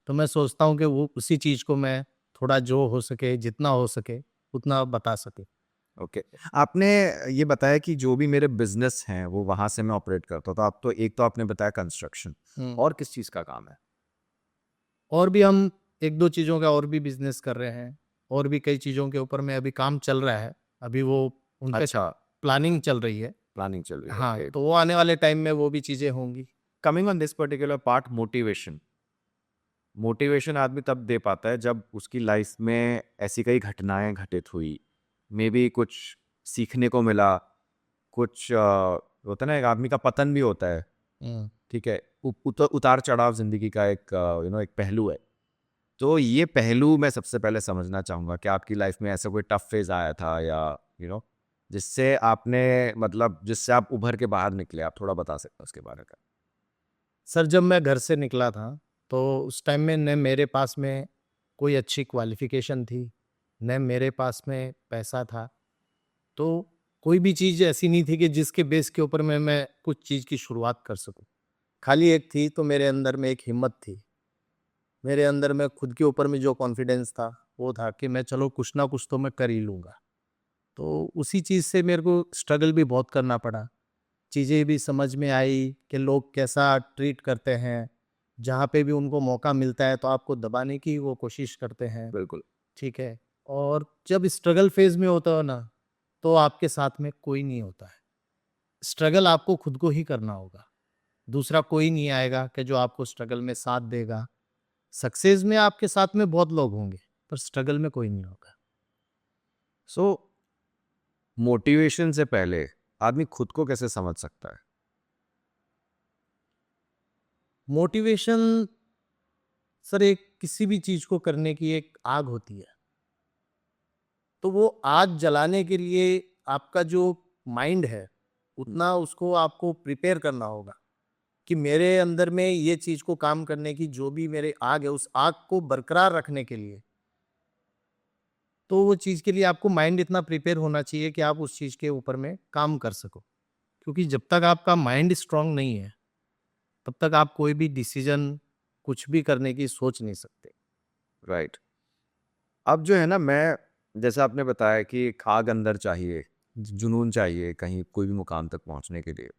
तो मैं सोचता हूँ कि वो उसी चीज़ को मैं थोड़ा जो हो सके, जितना हो सके, उतना बता सके। ओके। आपने ये बताया कि जो भी मेरे बिज़नेस हैं, वो वहाँ से मैं ऑपरेट करता हूँ। तो आप तो एक तो आपने बताया कंस्ट्रक्शन, हुँ। और किस चीज़ का काम है? और भी हम 1-2 चीज़ों का और भी बिज़नेस कर रहे हैं, और भी कई चीज़ों के ऊपर में अभी काम चल रहा है। अभी वो उन पे अच्छा, प्लानिंग चल रही है। प्लानिंग चल रही है, हाँ, ओके। तो वो आने वाले टाइम में वो भी चीज़ें होंगी। Coming on this particular part, motivation. Motivation आदमी तब दे पाता है जब उसकी लाइफ में ऐसी कई घटनाएँ घटित हुई, मेबी कुछ सीखने को मिला, कुछ होता है ना, एक आदमी का पतन भी होता है, हुँ। ठीक है? उतार-चढ़ाव ज़िंदगी का एक एक पहलू है। तो ये पहलू मैं सबसे पहले समझना चाहूँगा कि आपकी लाइफ में ऐसा कोई टफ फेज़ आया था, या जिससे आपने मतलब जिससे आप उभर के बाहर निकले, आप थोड़ा बता सकते हैं उसके बारे में? सर, जब मैं घर से निकला था, तो उस टाइम में न मेरे पास में कोई अच्छी क्वालिफ़िकेशन थी, न मेरे पास में पैसा था। तो कोई भी चीज़ ऐसी नहीं थी कि जिसके बेस के ऊपर में मैं कुछ चीज़ की शुरुआत कर सकूँ। खाली एक थी, तो मेरे अंदर में एक हिम्मत थी। मेरे अंदर में खुद के ऊपर में जो कॉन्फिडेंस था, वो था कि मैं चलो कुछ ना कुछ तो मैं कर ही लूँगा। तो उसी चीज़ से मेरे को स्ट्रगल भी बहुत करना पड़ा। चीज़ें भी समझ में आई कि लोग कैसा ट्रीट करते हैं। जहाँ पे भी उनको मौका मिलता है तो आपको दबाने की वो कोशिश करते हैं, बिल्कुल। ठीक है? और जब स्ट्रगल फ़ेज़ में होते हो ना, तो आपके साथ में कोई नहीं होता है। स्ट्रगल आपको खुद को ही करना होगा। दूसरा कोई नहीं आएगा कि जो आपको स्ट्रगल में साथ देगा। सक्सेस में आपके साथ में बहुत लोग होंगे, पर स्ट्रगल में कोई नहीं होगा। सो मोटिवेशन से पहले आदमी खुद को कैसे समझ सकता है? मोटिवेशन सर एक किसी भी चीज़ को करने की एक आग होती है। तो वो आग जलाने के लिए आपका जो माइंड है, हुँ, उतना उसको आपको प्रिपेयर करना होगा कि मेरे अंदर में ये चीज़ को काम करने की जो भी मेरे आग है, उस आग को बरकरार रखने के लिए, तो वो चीज़ के लिए आपको माइंड इतना प्रिपेयर होना चाहिए कि आप उस चीज़ के ऊपर में काम कर सको। क्योंकि जब तक आपका माइंड स्ट्रॉन्ग नहीं है, तब तक आप कोई भी डिसीज़न कुछ भी करने की सोच नहीं सकते। राइट। अब जो है ना, मैं जैसा आपने बताया कि एक आग अंदर चाहिए, जुनून चाहिए कहीं कोई भी मुकाम तक पहुँचने के लिए।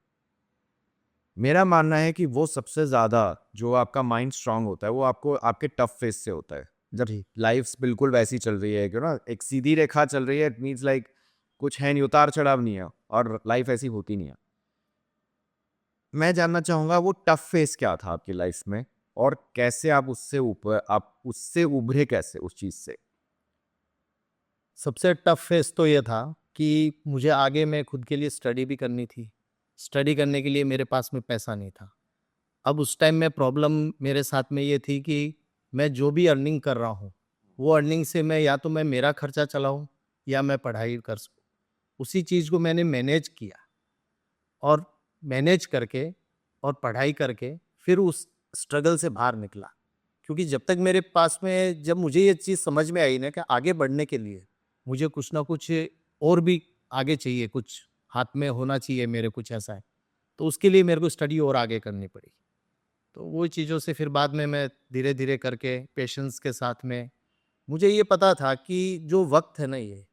मेरा मानना है कि वो सबसे ज़्यादा जो आपका माइंड स्ट्रॉन्ग होता है, वो आपको आपके टफ फेज़ से होता है। जब जी। लाइफ़ बिल्कुल वैसी चल रही है कि ना एक सीधी रेखा चल रही है, इट मीन्स लाइक कुछ है नहीं, उतार-चढ़ाव नहीं है, और लाइफ़ ऐसी होती नहीं है। मैं जानना चाहूँगा वो टफ फेज़ क्या था आपकी लाइफ़ में, और कैसे आप उससे उभरे कैसे उस चीज़ से? सबसे टफ फेज़ तो ये था कि मुझे आगे मैं खुद के लिए स्टडी भी करनी थी। स्टडी करने के लिए मेरे पास में पैसा नहीं था। अब उस टाइम में प्रॉब्लम मेरे साथ में ये थी कि मैं जो भी अर्निंग कर रहा हूँ, वो अर्निंग से मैं या तो मैं मेरा खर्चा चलाऊँ या मैं पढ़ाई कर सकूँ। उसी चीज़ को मैंने मैनेज किया और मैनेज करके और पढ़ाई करके फिर उस स्ट्रगल से बाहर निकला। क्योंकि जब तक मेरे पास में जब मुझे ये चीज़ समझ में आई ना कि आगे बढ़ने के लिए मुझे कुछ ना कुछ और भी आगे चाहिए, कुछ हाथ में होना चाहिए मेरे, कुछ ऐसा है। तो उसके लिए मेरे को स्टडी और आगे करनी पड़ी। तो वो चीज़ों से फिर बाद में मैं धीरे-धीरे करके पेशेंस के साथ में मुझे ये पता था कि जो वक़्त है ना ये